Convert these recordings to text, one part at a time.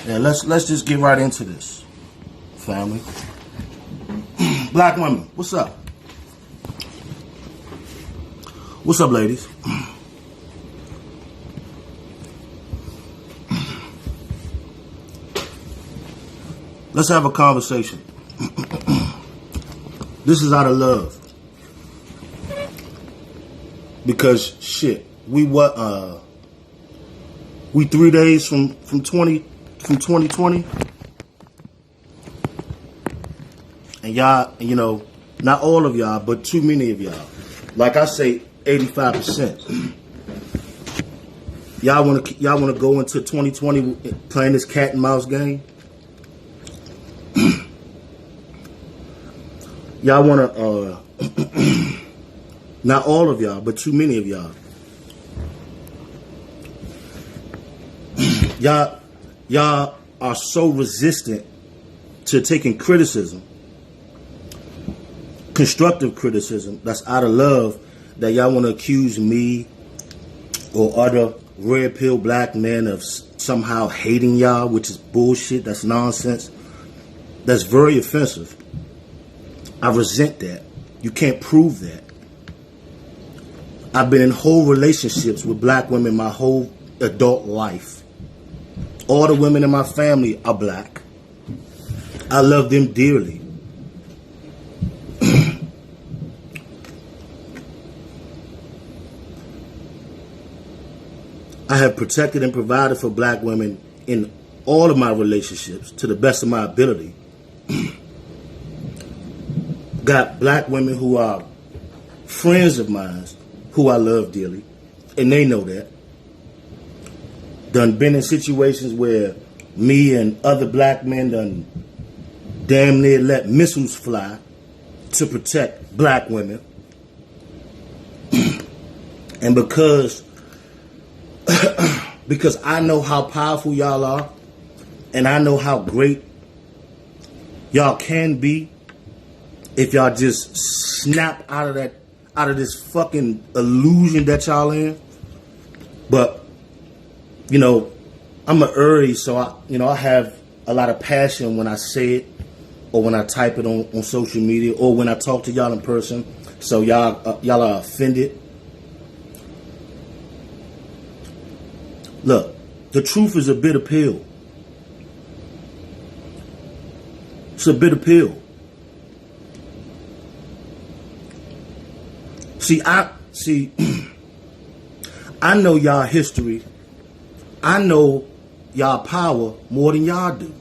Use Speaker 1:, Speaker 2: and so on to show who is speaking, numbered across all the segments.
Speaker 1: Yeah, let's just get right into this, family. Black women, what's up? What's up, ladies? Let's have a conversation. This is out of love. Because shit, we 3 days from 2020, and y'all, you know, not all of y'all, but too many of y'all. Like I say, 85%. Y'all wanna go into 2020 playing this cat and mouse game. Y'all wanna not all of y'all, but too many of y'all. Y'all are so resistant to taking criticism, constructive criticism, that's out of love, that y'all want to accuse me or other red pill black men of somehow hating y'all, which is bullshit. That's nonsense. That's very offensive. I resent that. You can't prove that. I've been in whole relationships with black women my whole adult life. All the women in my family are black. I love them dearly. I have protected and provided for black women in all of my relationships to the best of my ability. Got black women who are friends of mine who I love dearly, and they know that. Done been in situations where me and other black men done damn near let missiles fly to protect black women. And because I know how powerful y'all are, and I know how great y'all can be if y'all just snap out of this fucking illusion that y'all in. But you know, I'm an Aries, so I have a lot of passion when I say it, or when I type it on social media, or when I talk to y'all in person. So y'all are offended. Look, the truth is a bitter pill. It's a bitter pill. I know y'all history. I know y'all power more than y'all do.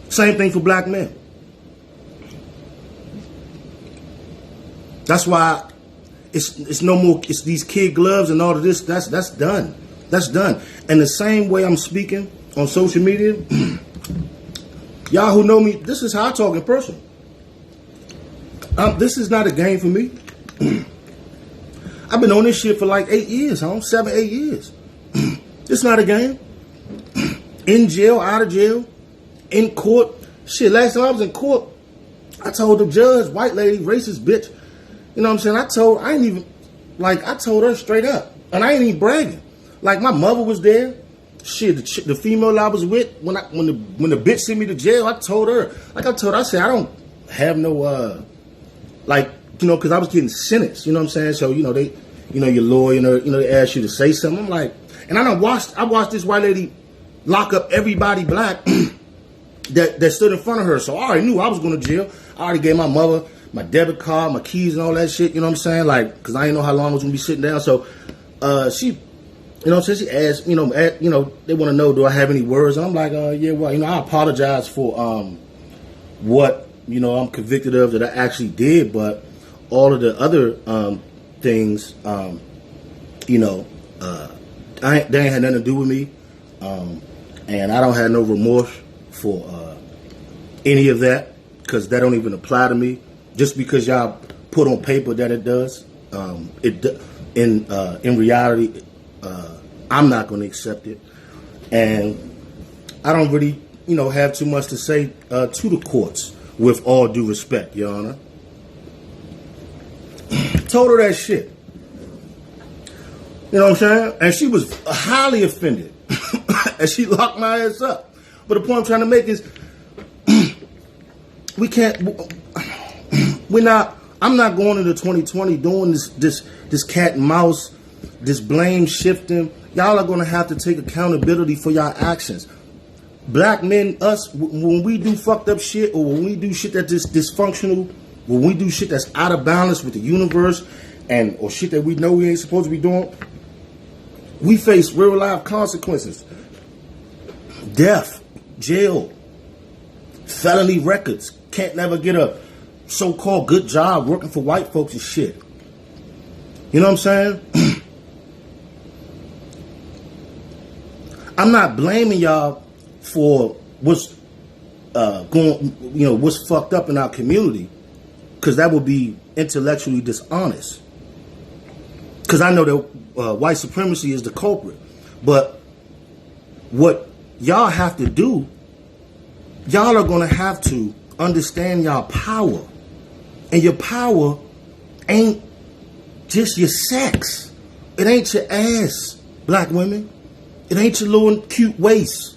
Speaker 1: Same thing for black men. That's why it's no more. It's these kid gloves and all of this. That's done. That's done. And the same way I'm speaking on social media, y'all who know me, this is how I talk in person. This is not a game for me. I've been on this shit for like 8 years, 7, 8 years. It's not a game. In jail, out of jail, in court. Shit, last time I was in court, I told the judge, white lady, racist bitch. You know what I'm saying? I told her straight up. And I ain't even bragging. Like, my mother was there. Shit, the female I was with, when the bitch sent me to jail, I told her. I said, I don't have no, because I was getting sentenced. You know what I'm saying? So, your lawyer, they ask you to say something. I'm like, and I watched this white lady lock up everybody black that stood in front of her. So I already knew I was going to jail. I already gave my mother my debit card, my keys, and all that shit. You know what I'm saying? Like, because I didn't know how long I was going to be sitting down. So she, you know what I'm saying? She asked, they want to know, do I have any words? And I'm like, yeah, well, I apologize for what, I'm convicted of that I actually did. But all of the other things, they ain't had nothing to do with me, and I don't have no remorse for any of that, because that don't even apply to me. Just because y'all put on paper that it does, in reality, I'm not going to accept it, and I don't really, have too much to say to the courts. With all due respect, Your Honor, told her that shit. You know what I'm saying? And she was highly offended. And she locked my ass up. But the point I'm trying to make is, I'm not going into 2020 doing this cat and mouse, this blame shifting. Y'all are going to have to take accountability for y'all actions. Black men, us, when we do fucked up shit, or when we do shit that's dysfunctional, when we do shit that's out of balance with the universe, or shit that we know we ain't supposed to be doing, we face real life consequences. Death, jail, felony records, can't never get a so-called good job working for white folks and shit. You know what I'm saying? I'm not blaming y'all for what's what's fucked up in our community, because that would be intellectually dishonest. Because I know that white supremacy is the culprit. But what y'all have to do, y'all are going to have to understand y'all power. And your power ain't just your sex. It ain't your ass, black women. It ain't your little cute waist,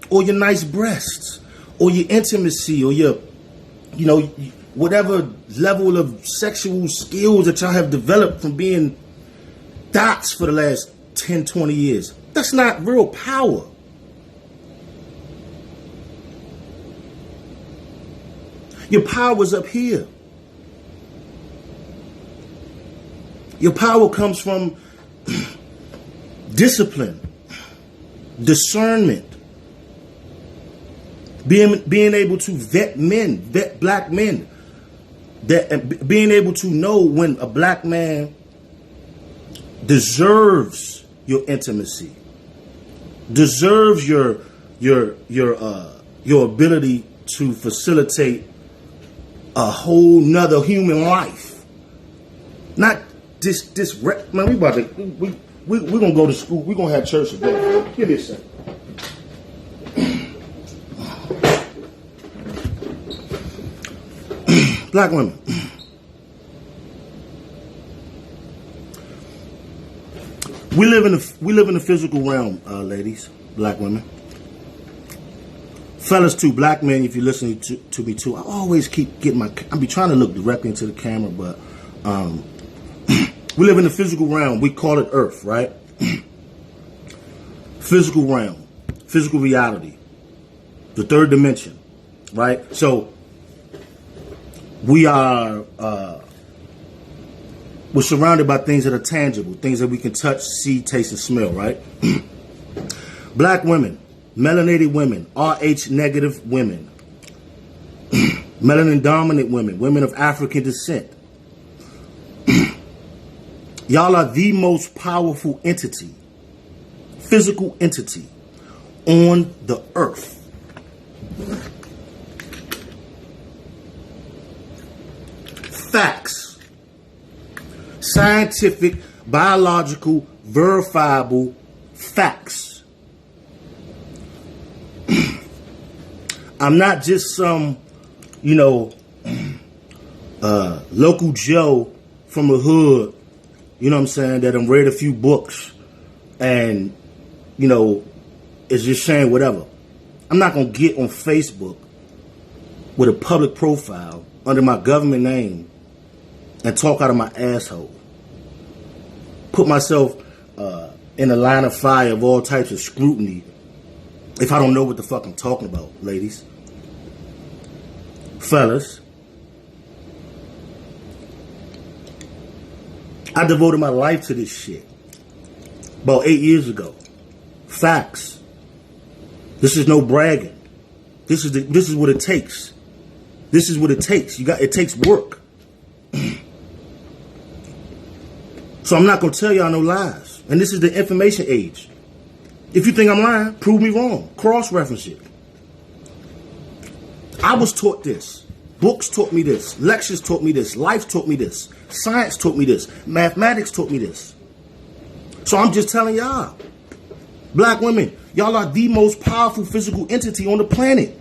Speaker 1: or your nice breasts, or your intimacy, or your, whatever level of sexual skills that y'all have developed from being dots for the last 10, 20 years. That's not real power. Your power's up here. Your power comes from discipline, discernment, being able to vet black men, being able to know when a black man deserves your intimacy, deserves your ability to facilitate a whole nother human life. Not this man, we gonna go to school, we gonna have church today. Give me a second. Black women. We live in the physical realm, ladies, black women. Fellas too, black men, if you're listening to me too, I always keep getting I be trying to look directly into the camera, but we live in the physical realm. We call it Earth, right? Physical realm, physical reality, the third dimension, right? So we're surrounded by things that are tangible, things that we can touch, see, taste, and smell, right? Black women, melanated women, Rh negative women, melanin dominant women, women of African descent. Y'all are the most powerful entity, physical entity on the earth. Facts. Scientific, biological, verifiable facts. I'm not just some, local Joe from the hood, you know what I'm saying, that I've read a few books and, is just saying whatever. I'm not going to get on Facebook with a public profile under my government name and talk out of my asshole. Put myself in a line of fire of all types of scrutiny if I don't know what the fuck I'm talking about, ladies. Fellas, I devoted my life to this shit about 8 years ago. Facts. This is no bragging. This is what it takes. This is what it takes. It takes work. So I'm not going to tell y'all no lies. And this is the information age. If you think I'm lying, prove me wrong. Cross-reference it. I was taught this. Books taught me this. Lectures taught me this. Life taught me this. Science taught me this. Mathematics taught me this. So I'm just telling y'all. Black women, y'all are the most powerful physical entity on the planet.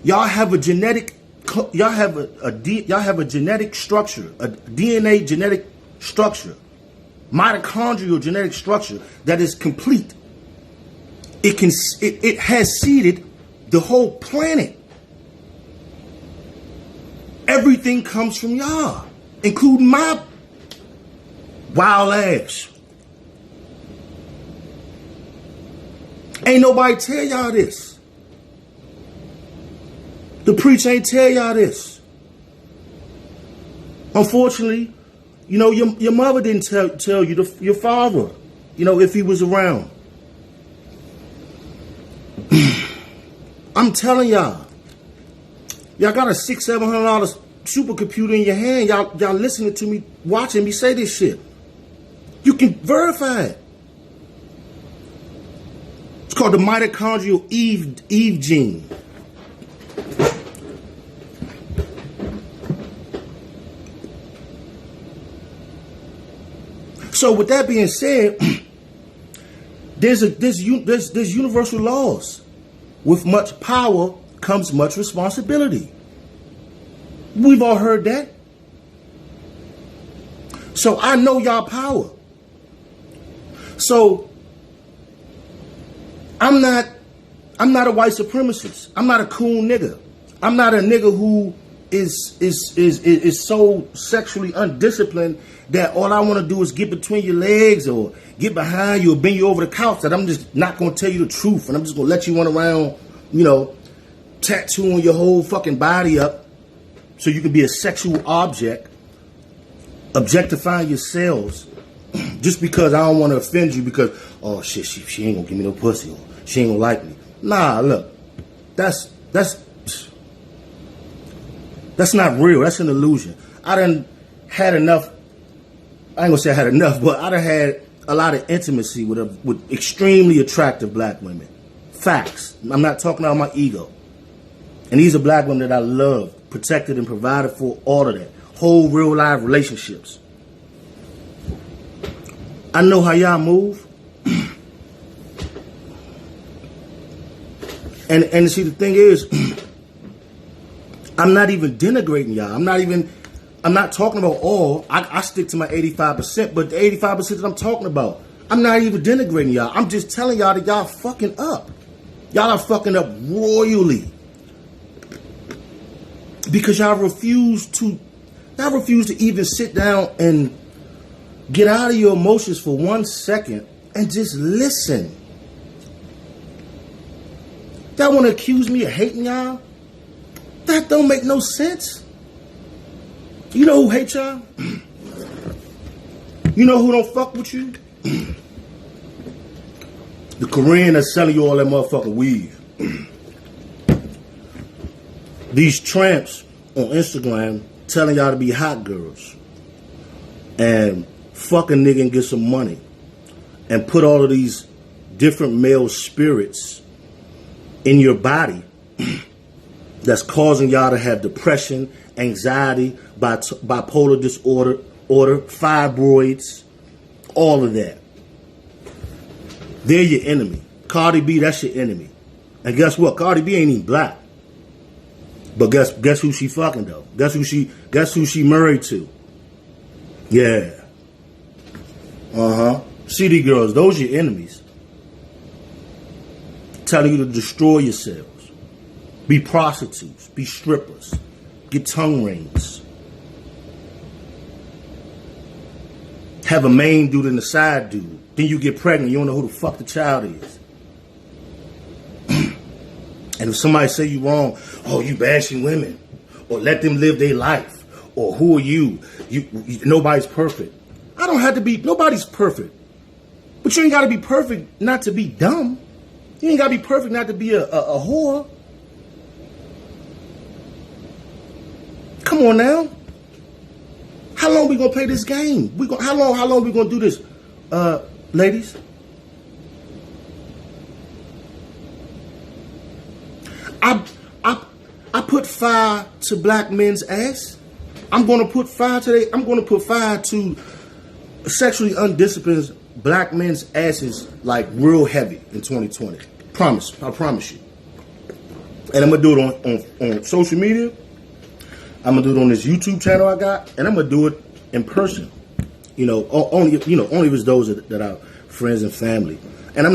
Speaker 1: Y'all have a genetic genetic structure, a DNA genetic structure, mitochondrial genetic structure that is complete. it has seeded the whole planet. Everything comes from y'all, including my wild ass. Ain't nobody tell y'all this. The preacher ain't tell y'all this. Unfortunately, you know, your mother didn't tell you, your father, you know, if he was around. I'm telling y'all got a $600-700 supercomputer in your hand. Y'all listening to me, watching me say this shit. You can verify it. It's called the mitochondrial Eve gene. So with that being said, there's universal laws. With much power comes much responsibility. We've all heard that. So I know y'all power. So I'm not a white supremacist. I'm not a cool nigga. I'm not a nigga who is so sexually undisciplined that all I want to do is get between your legs or get behind you or bend you over the couch, that I'm just not going to tell you the truth and I'm just going to let you run around, you know, tattooing your whole fucking body up so you can be a sexual object, objectifying yourselves just because I don't want to offend you because, oh shit, she ain't going to give me no pussy or she ain't going to like me. Nah, look, that's not real. That's an illusion. I done had enough. I ain't gonna say I had enough, but I done had a lot of intimacy with extremely attractive black women. Facts. I'm not talking about my ego. And these are black women that I love, protected and provided for, all of that. Whole real life relationships. I know how y'all move. And see, the thing is, I'm not even denigrating y'all. I'm not talking about all. I stick to my 85%, but the 85% that I'm talking about, I'm not even denigrating y'all. I'm just telling y'all that y'all fucking up. Y'all are fucking up royally. Because y'all refuse to even sit down and get out of your emotions for 1 second and just listen. Y'all want to accuse me of hating y'all? That don't make no sense. You know who hates y'all? You know who don't fuck with you? The Korean that's selling you all that motherfucking weave. These tramps on Instagram telling y'all to be hot girls and fuck a nigga and get some money and put all of these different male spirits in your body that's causing y'all to have depression, anxiety, bipolar disorder, fibroids, all of that. They're your enemy. Cardi B, that's your enemy. And guess what? Cardi B ain't even black. But guess who she fucking though? Guess who she married to? Yeah. City girls, those are your enemies. Telling you to destroy yourselves. Be prostitutes. Be strippers. Get tongue rings. Have a main dude and a side dude. Then you get pregnant. You don't know who the fuck the child is. And if somebody say you wrong, oh, you bashing women. Or let them live their life. Or who are you? Nobody's perfect. I don't have to be. Nobody's perfect. But you ain't got to be perfect not to be dumb. You ain't got to be perfect not to be a whore. Come on now. How long we gonna play this game? How long we gonna do this, ladies? I put fire to black men's ass. I'm gonna put fire to sexually undisciplined black men's asses like real heavy in 2020. I promise you. And I'm gonna do it on social media. I'm gonna do it on this YouTube channel I got, and I'm gonna do it in person. Only if it's those that are friends and family.